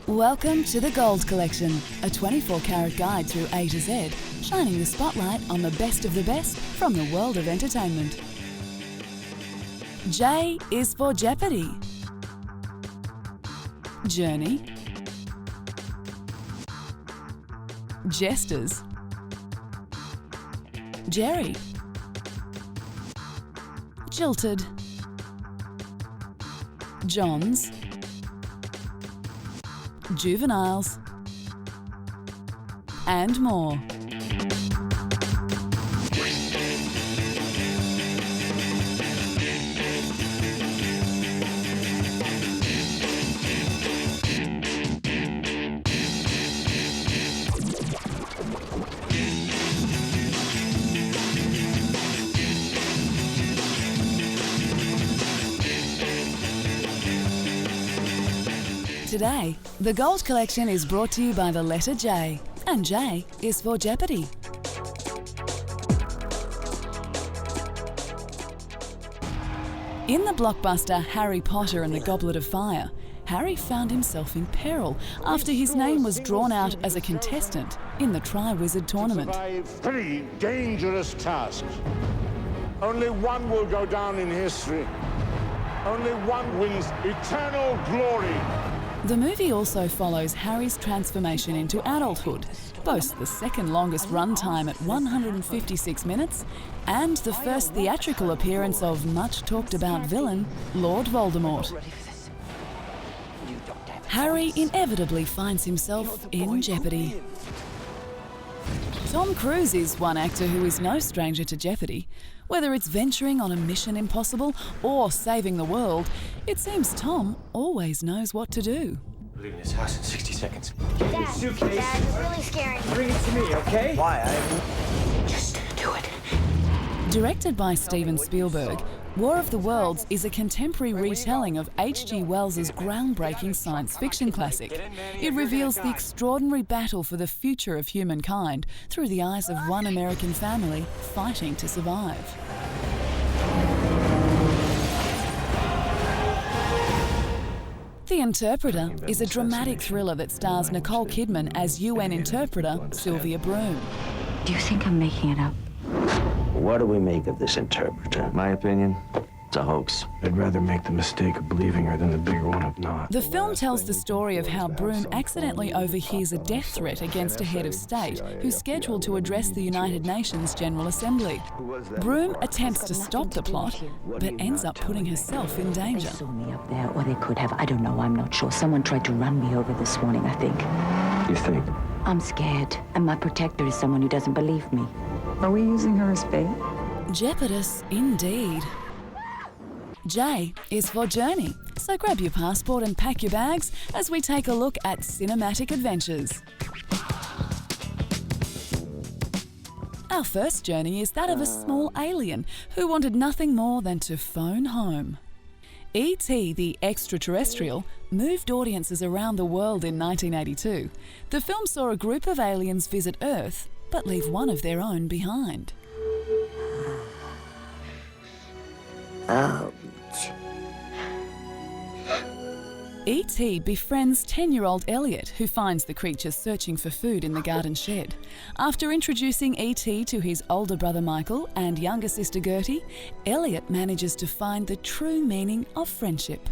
Welcome to the Gold Collection, a 24-carat guide through A to Z, shining the spotlight on the best of the best from the world of entertainment. J is for Jeopardy, Journey, Jesters, Jerry, Jilted, Johns, Juveniles, and more. Today, the Gold Collection is brought to you by the letter J, and J is for Jeopardy. In the blockbuster Harry Potter and the Goblet of Fire, Harry found himself in peril after his name was drawn out as a contestant in the Tri-Wizard tournament. Survive 3 dangerous tasks. Only one will go down in history. Only one wins eternal glory. The movie also follows Harry's transformation into adulthood, boasts the second longest runtime at 156 minutes, and the first theatrical appearance of much talked about villain, Lord Voldemort. Harry inevitably finds himself in jeopardy. Tom Cruise is one actor who is no stranger to jeopardy. Whether it's venturing on a mission impossible or saving the world, it seems Tom always knows what to do. We're leaving this house in 60 seconds. Dad, Suitcase. Dad, it's really scary. Bring it to me, okay? Why? Just do it. Directed by Steven Spielberg, War of the Worlds is a contemporary retelling of H.G. Wells's groundbreaking science fiction classic. It reveals the extraordinary battle for the future of humankind through the eyes of one American family fighting to survive. The Interpreter is a dramatic thriller that stars Nicole Kidman as UN interpreter Sylvia Broom. Do you think I'm making it up? What do we make of this interpreter? My opinion, it's a hoax. I'd rather make the mistake of believing her than the bigger one of not. The film tells the story of how Broom accidentally overhears a death threat against a head of state who's scheduled to address the United Nations General Assembly. Broom attempts to stop the plot, but ends up putting herself in danger. They saw me up there, or they could have. I don't know, I'm not sure. Someone tried to run me over this morning, I think. You think? I'm scared, and my protector is someone who doesn't believe me. Are we using her as bait? Jeopardous indeed. J is for Journey, so grab your passport and pack your bags as we take a look at cinematic adventures. Our first journey is that of a small alien who wanted nothing more than to phone home. E.T. the Extra-Terrestrial moved audiences around the world in 1982. The film saw a group of aliens visit Earth, but leave one of their own behind. Ouch. E.T. befriends 10-year-old Elliot, who finds the creature searching for food in the garden shed. After introducing E.T. to his older brother Michael and younger sister Gertie, Elliot manages to find the true meaning of friendship.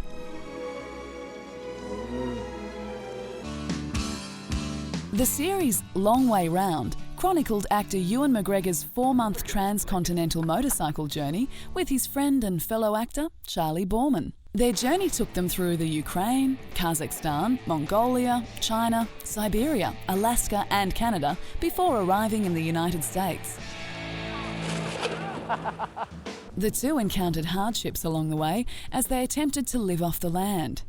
The series Long Way Round chronicled actor Ewan McGregor's 4-month transcontinental motorcycle journey with his friend and fellow actor Charlie Borman. Their journey took them through the Ukraine, Kazakhstan, Mongolia, China, Siberia, Alaska and Canada before arriving in the United States. The two encountered hardships along the way as they attempted to live off the land.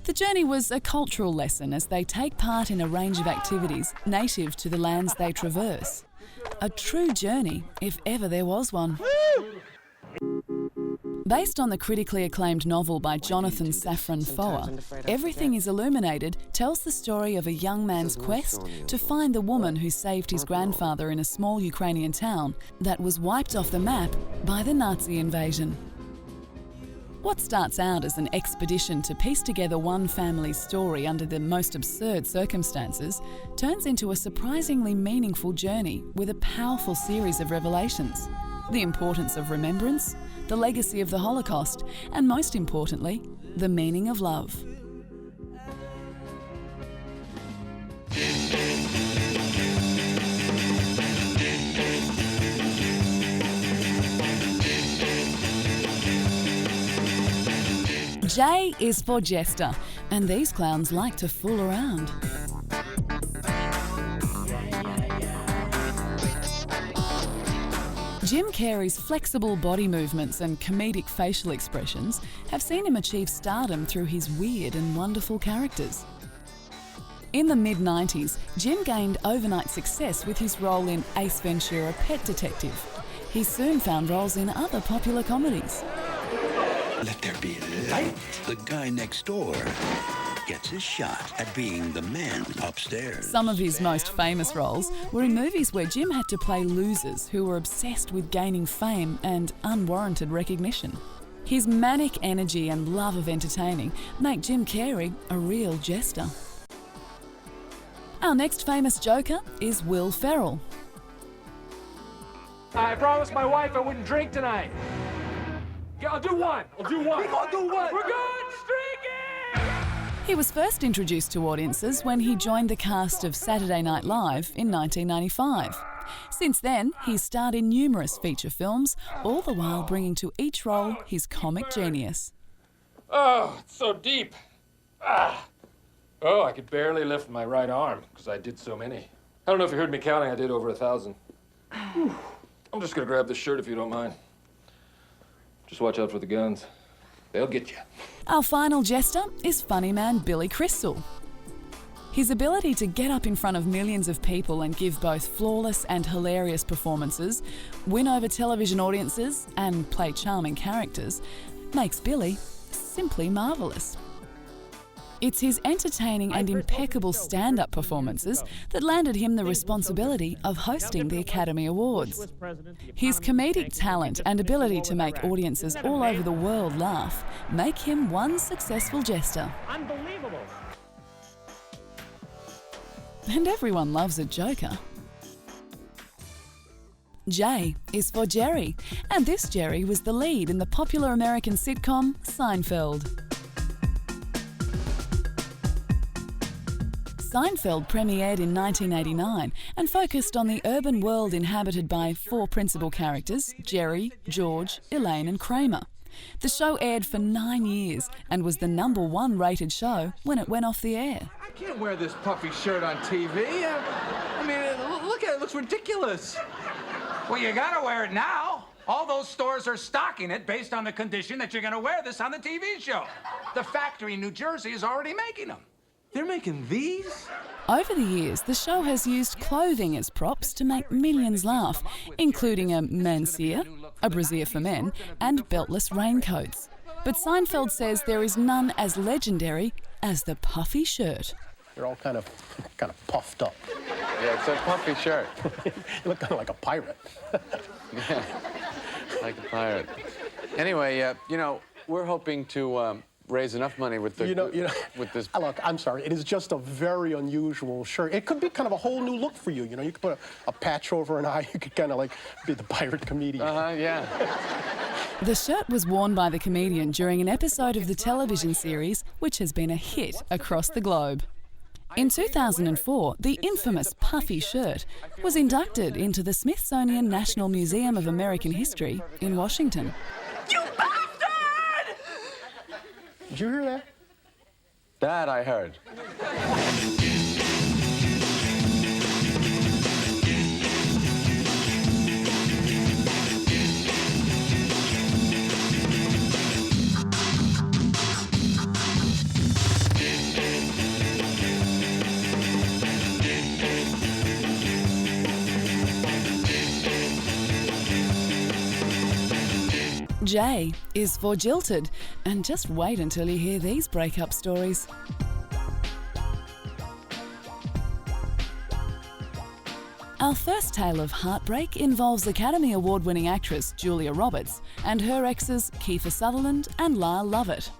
The journey was a cultural lesson as they take part in a range of activities native to the lands they traverse. A true journey, if ever there was one. Based on the critically acclaimed novel by Jonathan Safran Foer, Everything is Illuminated tells the story of a young man's quest to find the woman who saved his grandfather in a small Ukrainian town that was wiped off the map by the Nazi invasion. What starts out as an expedition to piece together one family's story under the most absurd circumstances turns into a surprisingly meaningful journey with a powerful series of revelations. The importance of remembrance, the legacy of the Holocaust, and most importantly, the meaning of love. J is for Jester, and these clowns like to fool around. Jim Carrey's flexible body movements and comedic facial expressions have seen him achieve stardom through his weird and wonderful characters. In the mid-90s, Jim gained overnight success with his role in Ace Ventura: Pet Detective. He soon found roles in other popular comedies. Let there be light. The guy next door gets his shot at being the man upstairs. Some of his most famous roles were in movies where Jim had to play losers who were obsessed with gaining fame and unwarranted recognition. His manic energy and love of entertaining make Jim Carrey a real jester. Our next famous Joker is Will Ferrel. I promised my wife I wouldn't drink tonight. Yeah, I'll do one. We're good, streaky! He was first introduced to audiences when he joined the cast of Saturday Night Live in 1995. Since then, he's starred in numerous feature films, all the while bringing to each role his comic genius. Oh, it's so deep. Oh, I could barely lift my right arm because I did so many. I don't know if you heard me counting, I did over 1,000. I'm just gonna grab this shirt if you don't mind. Just watch out for the guns. They'll get you. Our final jester is funny man Billy Crystal. His ability to get up in front of millions of people and give both flawless and hilarious performances, win over television audiences, and play charming characters makes Billy simply marvellous. It's his entertaining and impeccable stand-up performances that landed him the responsibility of hosting the Academy Awards. His comedic talent and ability to make audiences all over the world laugh make him one successful jester. Unbelievable. And everyone loves a joker. J is for Jerry, and this Jerry was the lead in the popular American sitcom Seinfeld. Seinfeld premiered in 1989 and focused on the urban world inhabited by four principal characters, Jerry, George, Elaine and Kramer. The show aired for 9 years and was the #1 rated show when it went off the air. I can't wear this puffy shirt on TV. I mean, look at it, it looks ridiculous. Well, you gotta wear it now. All those stores are stocking it based on the condition that you're gonna wear this on the TV show. The factory in New Jersey is already making them. They're making these? Over the years, the show has used clothing as props to make millions laugh, including a mancier, a brassiere for men, and beltless raincoats. But Seinfeld says there is none as legendary as the puffy shirt. You're all kind of puffed up. Yeah, it's a puffy shirt. You look kind of like a pirate. Yeah, like a pirate. Anyway, we're hoping to raise enough money with the with this. Look, I'm sorry. It is just a very unusual shirt. It could be kind of a whole new look for you. You could put a patch over an eye. You could kind of like be the pirate comedian. Yeah. The shirt was worn by the comedian during an episode of the television series, which has been a hit across the globe. In 2004, the infamous puffy shirt was inducted into the Smithsonian National Museum of American History in Washington. You bastard! Did you hear that? That I heard. J is for Jilted, and just wait until you hear these breakup stories. Our first tale of heartbreak involves Academy Award-winning actress Julia Roberts and her exes Kiefer Sutherland and Lyle Lovett.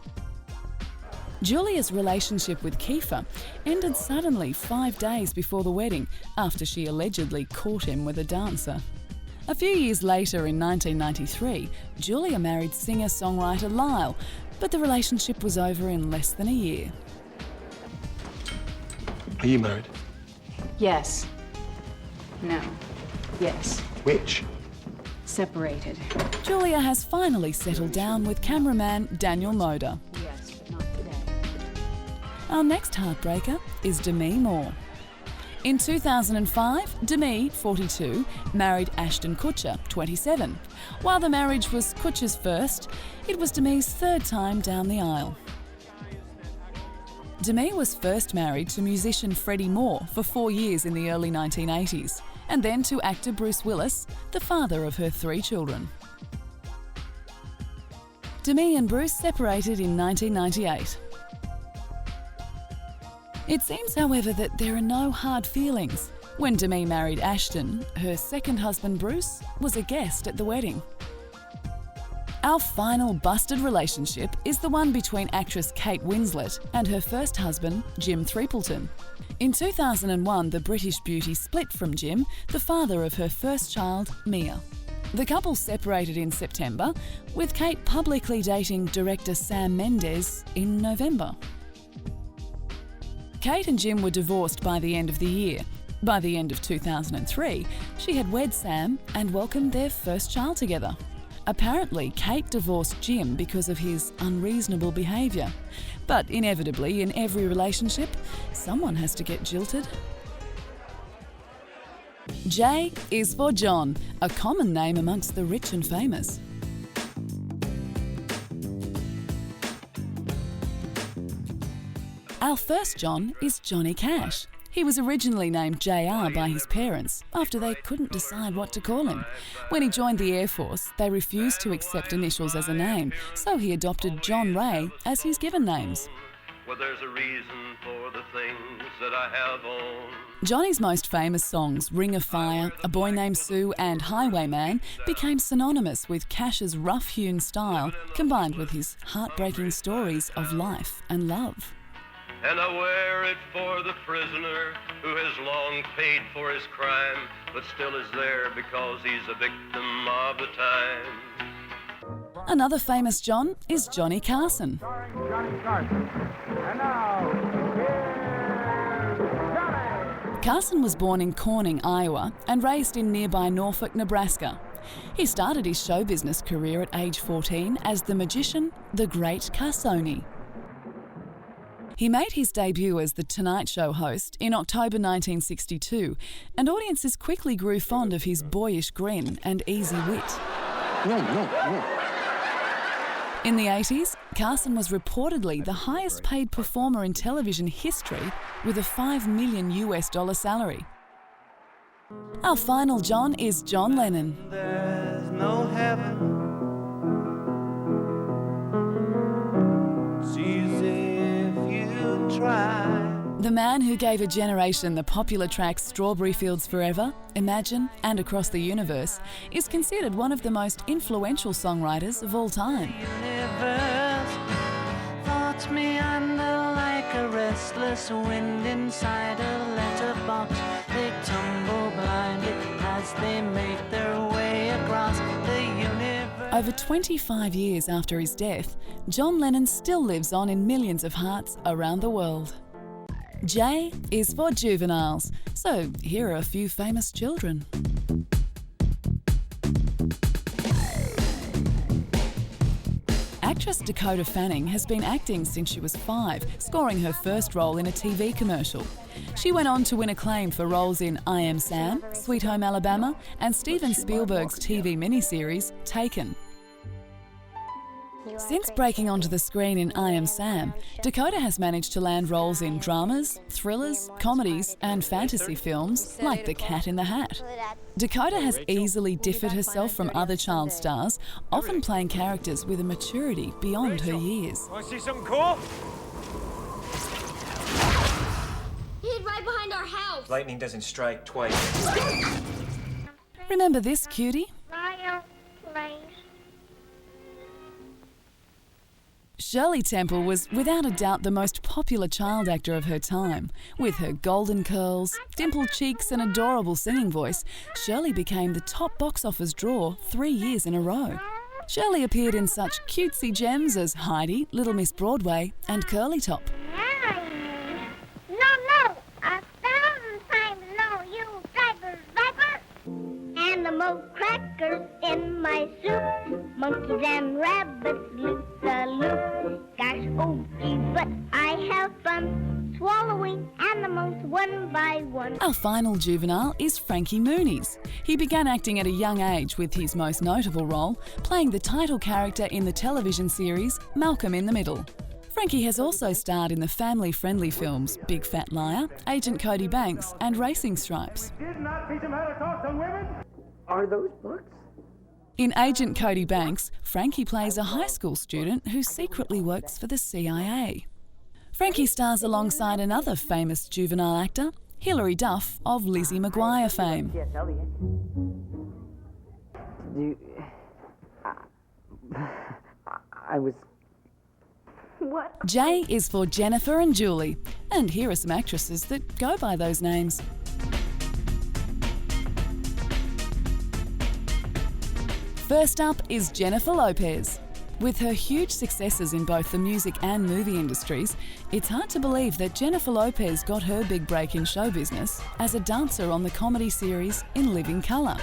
Julia's relationship with Kiefer ended suddenly 5 days before the wedding after she allegedly caught him with a dancer. A few years later, in 1993, Julia married singer-songwriter Lyle, but the relationship was over in less than a year. Are you married? Yes. No. Yes. Which? Separated. Julia has finally settled down with cameraman Daniel Moder. Yes, but not today. Our next heartbreaker is Demi Moore. In 2005, Demi, 42, married Ashton Kutcher, 27. While the marriage was Kutcher's first, it was Demi's third time down the aisle. Demi was first married to musician Freddie Moore for 4 years in the early 1980s, and then to actor Bruce Willis, the father of her 3 children. Demi and Bruce separated in 1998. It seems, however, that there are no hard feelings. When Demi married Ashton, her second husband Bruce was a guest at the wedding. Our final busted relationship is the one between actress Kate Winslet and her first husband, Jim Threepleton. In 2001, the British beauty split from Jim, the father of her first child, Mia. The couple separated in September, with Kate publicly dating director Sam Mendes in November. Kate and Jim were divorced by the end of the year. By the end of 2003, she had wed Sam and welcomed their first child together. Apparently, Kate divorced Jim because of his unreasonable behaviour. But inevitably, in every relationship, someone has to get jilted. J is for John, a common name amongst the rich and famous. Our first John is Johnny Cash. He was originally named JR by his parents after they couldn't decide what to call him. When he joined the Air Force, they refused to accept initials as a name, so he adopted John Ray as his given names. Well, there's a reason for the things that I have on. Johnny's most famous songs, Ring of Fire, A Boy Named Sue and Highwayman, became synonymous with Cash's rough-hewn style, combined with his heartbreaking stories of life and love. And I wear it for the prisoner who has long paid for his crime, but still is there because he's a victim of the time. Another famous John is Johnny Carson. Johnny Carson. And now, here's Johnny! Carson was born in Corning, Iowa, and raised in nearby Norfolk, Nebraska. He started his show business career at age 14 as the magician, the Great Carsoni. He made his debut as The Tonight Show host in October 1962, and audiences quickly grew fond of his boyish grin and easy wit. No. In the 80s, Carson was reportedly the highest paid performer in television history with a $5 million salary. Our final John is John Lennon. There's no heaven. It's easy if you try. The man who gave a generation the popular tracks Strawberry Fields Forever, Imagine, and Across the Universe, is considered one of the most influential songwriters of all time. Universe thoughts meander like a restless wind inside a letterbox. They tumble blindly as they make their way across the universe. Over 25 years after his death, John Lennon still lives on in millions of hearts around the world. J is for Juveniles, so here are a few famous children. Actress Dakota Fanning has been acting since she was 5, scoring her first role in a TV commercial. She went on to win acclaim for roles in I Am Sam, Sweet Home Alabama, and Steven Spielberg's TV miniseries Taken. Since breaking onto the screen in I Am Sam, Dakota has managed to land roles in dramas, thrillers, comedies, and fantasy films like The Cat in the Hat. Dakota has easily differed herself from other child stars, often playing characters with a maturity beyond her years. Want to see something cool? He hid right behind our house. Lightning doesn't strike twice. Remember this, cutie? Lion place. Shirley Temple was without a doubt the most popular child actor of her time. With her golden curls, dimpled cheeks and adorable singing voice, Shirley became the top box office draw 3 years in a row. Shirley appeared in such cutesy gems as Heidi, Little Miss Broadway and Curly Top. No, 1,000 times no, you viper. Animal crackers in my soup. Monkeys and rabbits loop the loop. Gosh, oh gee, but I have fun swallowing animals one by one. Our final juvenile is Frankie Muniz. He began acting at a young age with his most notable role, playing the title character in the television series Malcolm in the Middle. Frankie has also starred in the family-friendly films Big Fat Liar, Agent Cody Banks and Racing Stripes. Did not teach him how to talk to women? Are those books? In Agent Cody Banks, Frankie plays a high school student who secretly works for the CIA. Frankie stars alongside another famous juvenile actor, Hilary Duff of Lizzie McGuire fame. Yes, Elliot. I was... What? J is for Jennifer and Julie, and here are some actresses that go by those names. First up is Jennifer Lopez. With her huge successes in both the music and movie industries, it's hard to believe that Jennifer Lopez got her big break in show business as a dancer on the comedy series In Living Colour.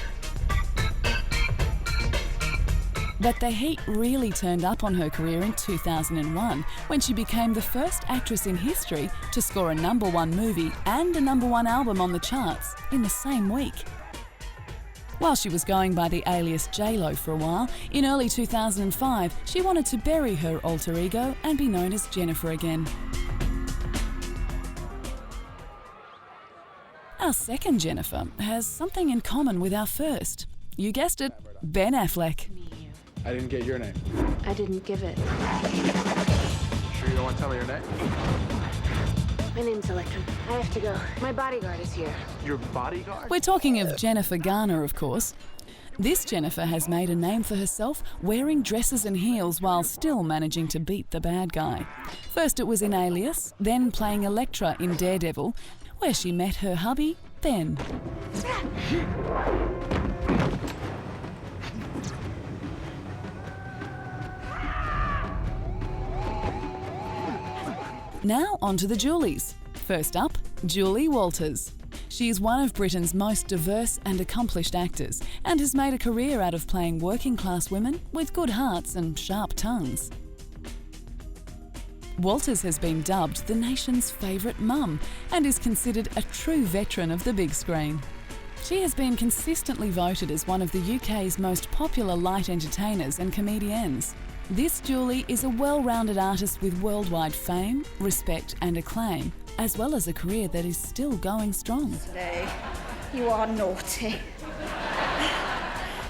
But the heat really turned up on her career in 2001 when she became the first actress in history to score a #1 movie and a #1 album on the charts in the same week. While she was going by the alias J-Lo for a while, in early 2005 she wanted to bury her alter ego and be known as Jennifer again. Our second Jennifer has something in common with our first. You guessed it, Ben Affleck. I didn't get your name. I didn't give it. Sure you don't want to tell me your name? My name's Electra. I have to go. My bodyguard is here. Your bodyguard? We're talking of Jennifer Garner, of course. This Jennifer has made a name for herself wearing dresses and heels while still managing to beat the bad guy. First it was in Alias, then playing Elektra in Daredevil, where she met her hubby, Ben. Now on to the Julies. First up, Julie Walters. She is one of Britain's most diverse and accomplished actors and has made a career out of playing working-class women with good hearts and sharp tongues. Walters has been dubbed the nation's favourite mum and is considered a true veteran of the big screen. She has been consistently voted as one of the UK's most popular light entertainers and comedians. This Julie is a well-rounded artist with worldwide fame, respect and acclaim, as well as a career that is still going strong. Today, you are naughty.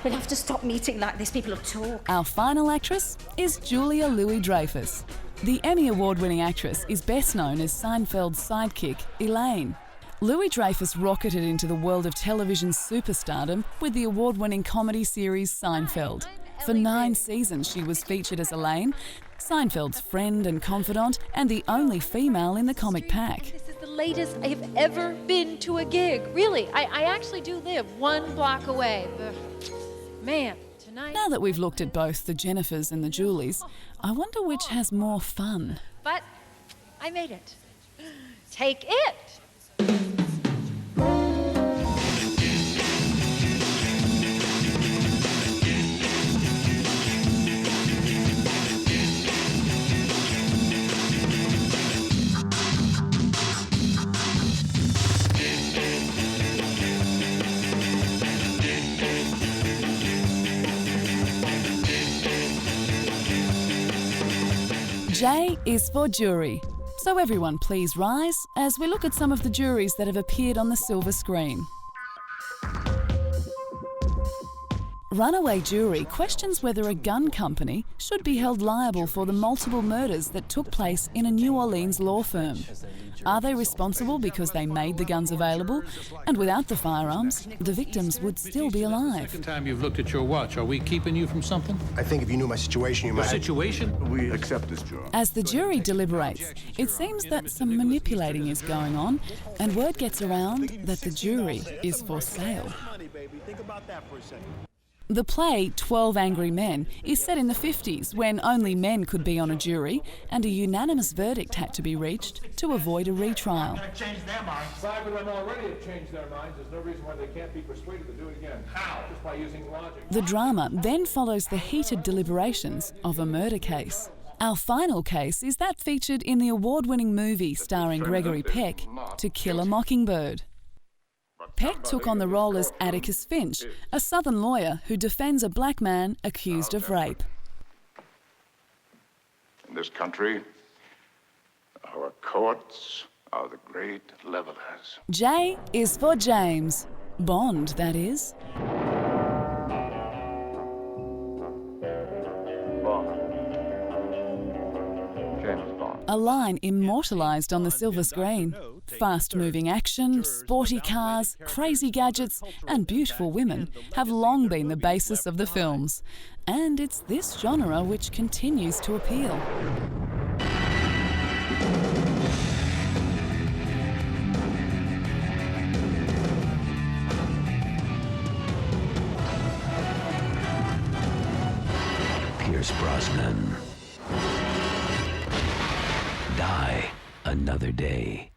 We'll have to stop meeting like this, people will talk. Our final actress is Julia Louis-Dreyfus. The Emmy Award-winning actress is best known as Seinfeld's sidekick, Elaine. Louis-Dreyfus rocketed into the world of television superstardom with the award-winning comedy series Seinfeld. For 9 seasons she was featured as Elaine, Seinfeld's friend and confidant, and the only female in the comic pack. This is the latest I have ever been to a gig. Really, I actually do live 1 block away. Man, tonight... Now that we've looked at both the Jennifers and the Julies, I wonder which has more fun. But I made it. Take it! J is for jury. So everyone please rise as we look at some of the juries that have appeared on the silver screen. Runaway jury questions whether a gun company should be held liable for the multiple murders that took place in a New Orleans law firm. Are they responsible because they made the guns available? And without the firearms, the victims would still be alive. Second time you've looked at your watch. Are we keeping you from something? I think if you knew my situation, you might... Situation? We accept this job. As the jury deliberates, it seems that some manipulating is going on, and word gets around that the jury is for sale. Think about that for a second. The play 12 Angry Men is set in the 50s when only men could be on a jury and a unanimous verdict had to be reached to avoid a retrial. Change their minds. 5 of them already have changed their minds. There's no reason why they can't be persuaded to do it again. How? Just by using logic. The drama then follows the heated deliberations of a murder case. Our final case is that featured in the award-winning movie starring Gregory Peck, To Kill a Mockingbird. Peck took on the role as Atticus Finch, a Southern lawyer who defends a black man accused of rape. In this country, our courts are the great levelers. J is for James. Bond, that is. A line immortalised on the silver screen. Fast-moving action, sporty cars, crazy gadgets and beautiful women have long been the basis of the films. And it's this genre which continues to appeal. Pierce Brosnan. Die another day.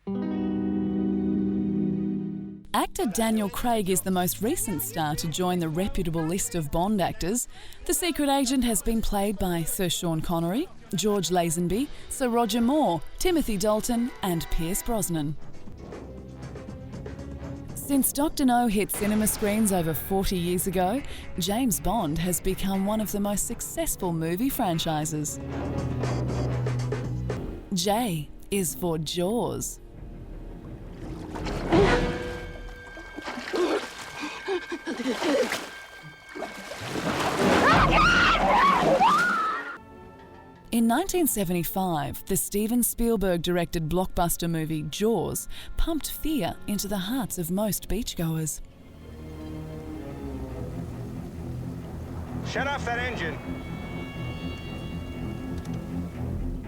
Actor Daniel Craig is the most recent star to join the reputable list of Bond actors. The secret agent has been played by Sir Sean Connery, George Lazenby, Sir Roger Moore, Timothy Dalton and Pierce Brosnan. Since Dr. No hit cinema screens over 40 years ago, James Bond has become one of the most successful movie franchises. J is for Jaws. In 1975, the Steven Spielberg-directed blockbuster movie Jaws pumped fear into the hearts of most beachgoers. Shut off that engine.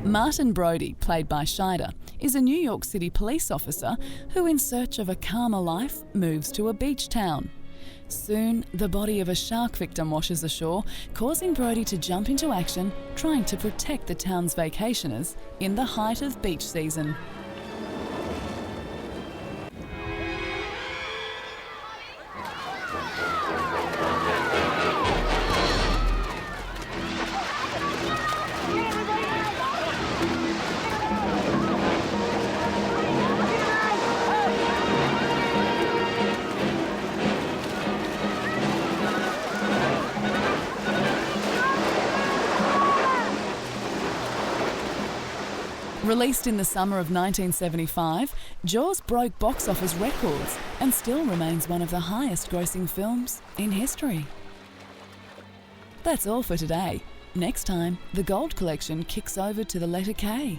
Martin Brody, played by Scheider, is a New York City police officer who, in search of a calmer life, moves to a beach town. Soon, the body of a shark victim washes ashore, causing Brody to jump into action, trying to protect the town's vacationers in the height of beach season. Released in the summer of 1975, Jaws broke box office records and still remains one of the highest grossing films in history. That's all for today. Next time, the gold collection kicks over to the letter K.